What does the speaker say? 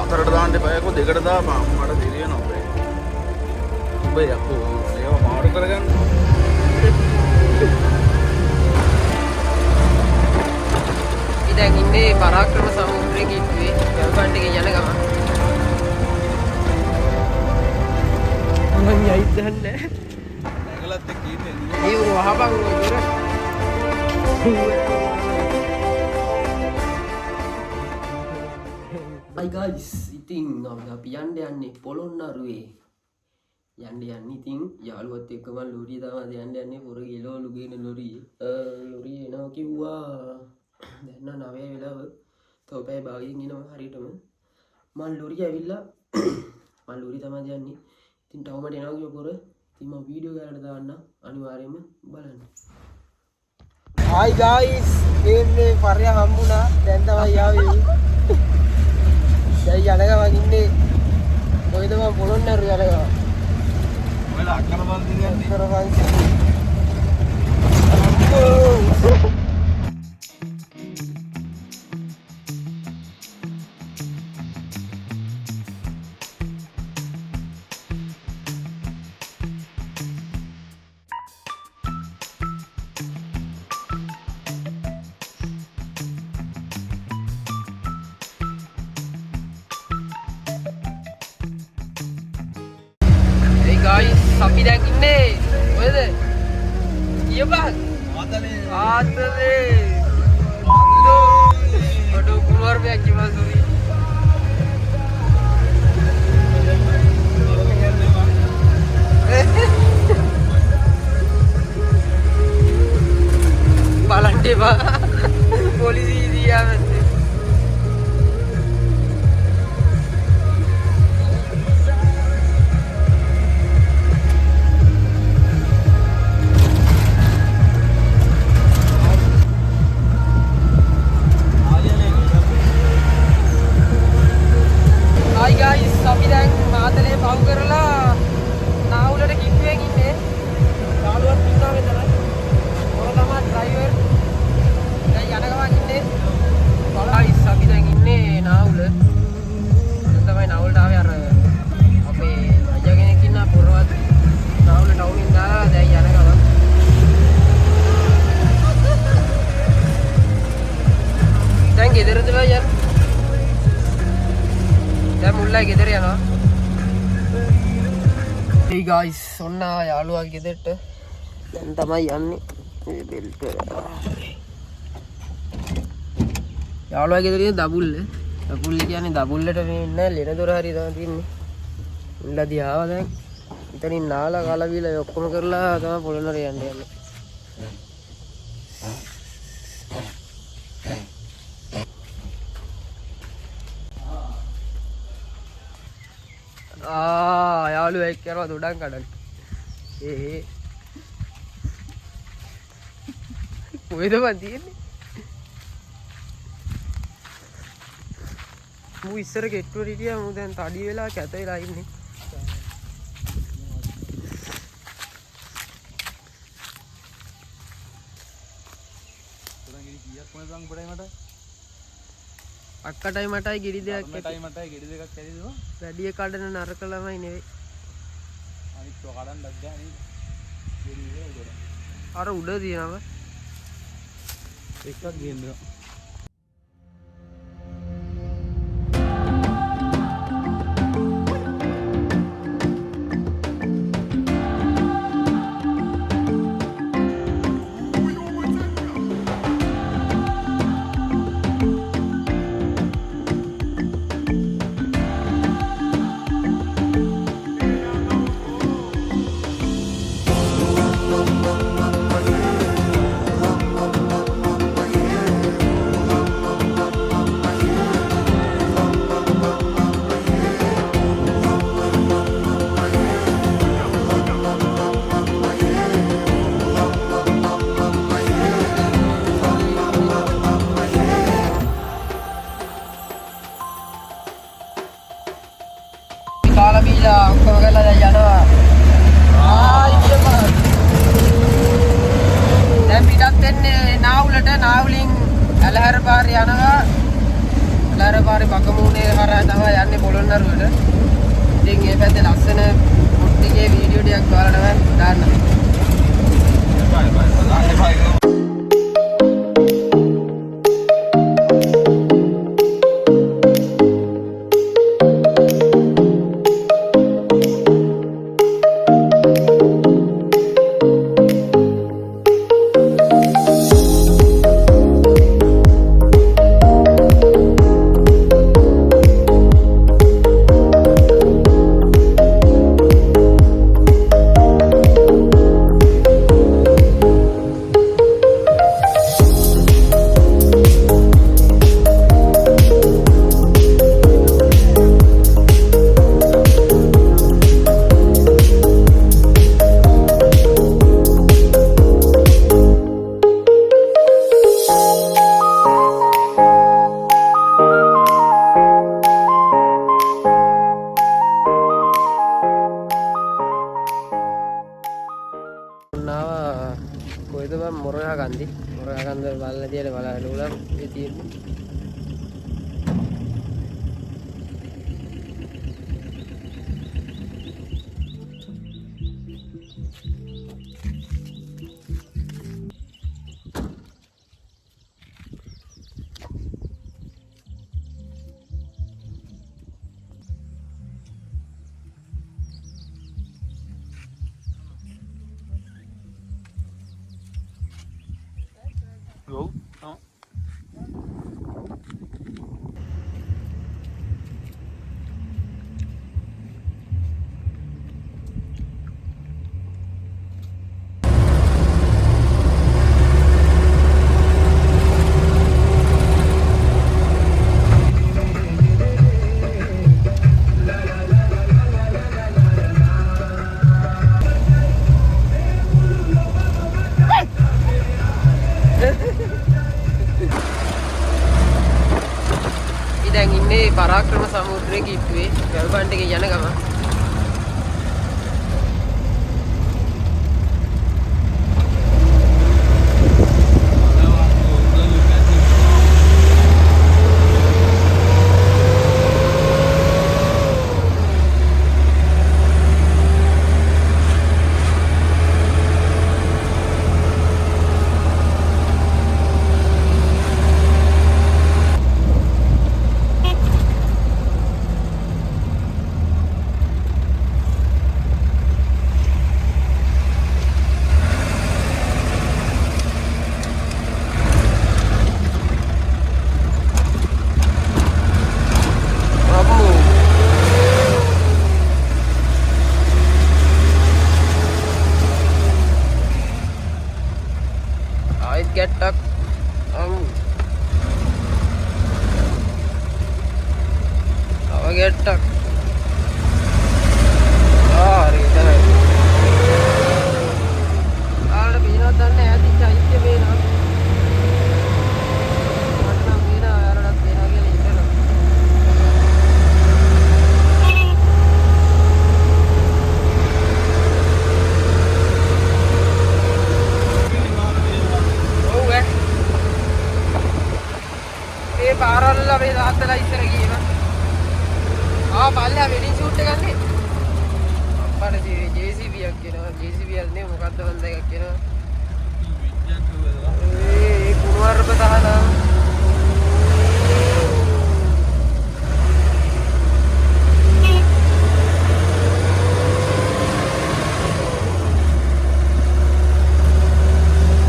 හතරට දාන්න එපායකෝ දෙකට දාපන් මට දිරියනවා ඔබේ. ඔබේ යකෝ ඒව මාරු කරගන්න. දැන් ඉන්නේ පරාක්‍රම සමුද්‍රයේ කිව්වේ ගල්පන්ට යන ගමන් මම යයිද නැහැ නැගලත් එක්ක ඉන්නේ ඒ වහපන් උඩ Hi guys ඉතින් අපි යන්නේ පොළොන්නරුවේ යන්න ඉතින් යාළුවත් එක්ක මම ලෝරිය තමයි යන්නේ පොර ගිලවලු ගේන ලෝරිය ලෝරිය එනවා කිව්වා දැන් 9 වෙලාව තව පැය භාගයෙන් එනවා හරියටම මම ලෝරිය ඇවිල්ලා මම ලෝරිය තමයි යන්නේ ඉතින් තවමට එනවා කිව්ව පොර ඉතින් මම වීඩියෝ ගානට දාන්න අනිවාර්යයෙන්ම බලන්න Hi guys මේ පරිය හම්බුණා දැන් තමයි ආවේ දැන් යනගමන් ඉන්නේ කොයිද මම පොළොන්නරු යනවා ඔයාලා අක්කරවල් දිගන්නේ අක්කරවල් guys අපි දැන් ඉන්නේ කොහෙද? ඊයපන් ආතලේ අඩෝ කුමාරයා කිව්වසුයි බලන්න එපා පොලිසිය දියාමත් ගෙදර යනවා hey guys ඔන්න යාළුවා ගෙදරට දැන් තමයි යන්නේ මේ බෙල්ට් යාළුවා ගෙදර ඉන්නේ දබුල්ල කියන්නේ දබුල්ලට මේ ඉන්න ලෙන දොර හරිය තමයි තින්නේ උන්ලදී ආවා දැන් ඉතින් නාලා කාලා බීලා ඔක්කොම කරලා තමයි පොළොන්නර යන්නේ යාළුවා එක්ක යනවා දොඩම් කඩන්න. කොහෙද මන් තියෙන්නේ? මූ ඉස්සර ගෙට්ටුවට හිටියා මූ දැන් තඩි වෙලා කැත වෙලා ඉන්නේ. අක්කටයි මටයි ගෙඩි දෙකක් මටයි ගෙඩි දෙකක් කැරිදවා වැඩිය කඩන නරක ළමයි නෙවෙයි අනිත් කඩන්නත් බෑ නේද ගෙඩි දෙක උඩ අර උඩ තියෙනවා එකක් ගේන්නවා අර පාරේ බකමූනේ හරහා තමයි යන්නේ පොළොන්නරුවට. ඉතින් මේ පැත්තේ ලස්සන පොට්ටිගේ වීඩියෝ ටිකක් ඔයාලට දාන්න. බයි බයි. කොයිද බං මොරගහ කන්දි බලලා තියෙන බලන්න උලා ඒ තියෙන්නේ Go. No. දැන් ඉන්නේ පරාක්‍රම සමුද්‍රයේ කිව්වේ ගල්බන්ඩ් එකේ යන ගම. ගැට්ටක් තව ගැට්ටක් හරි තමයි ආලට බීනවත් දන්නේ ඈතිච්ච අයිතිය බේනවා මට නම් බීනවා යාලටත් බේනවා කියලා ඉතලා පාරවල අපේ තාත්තලා ඉස්සර ගියේ මම. පල්ලෙහා වෙඩින් ෂූට් එකක් නේ. අප්පට JCB එකක් කියනවා. JCB එකක් නේ මොකද්ද හොඳ එකක් කියනවා. ඒ කුණුවරප තහනම්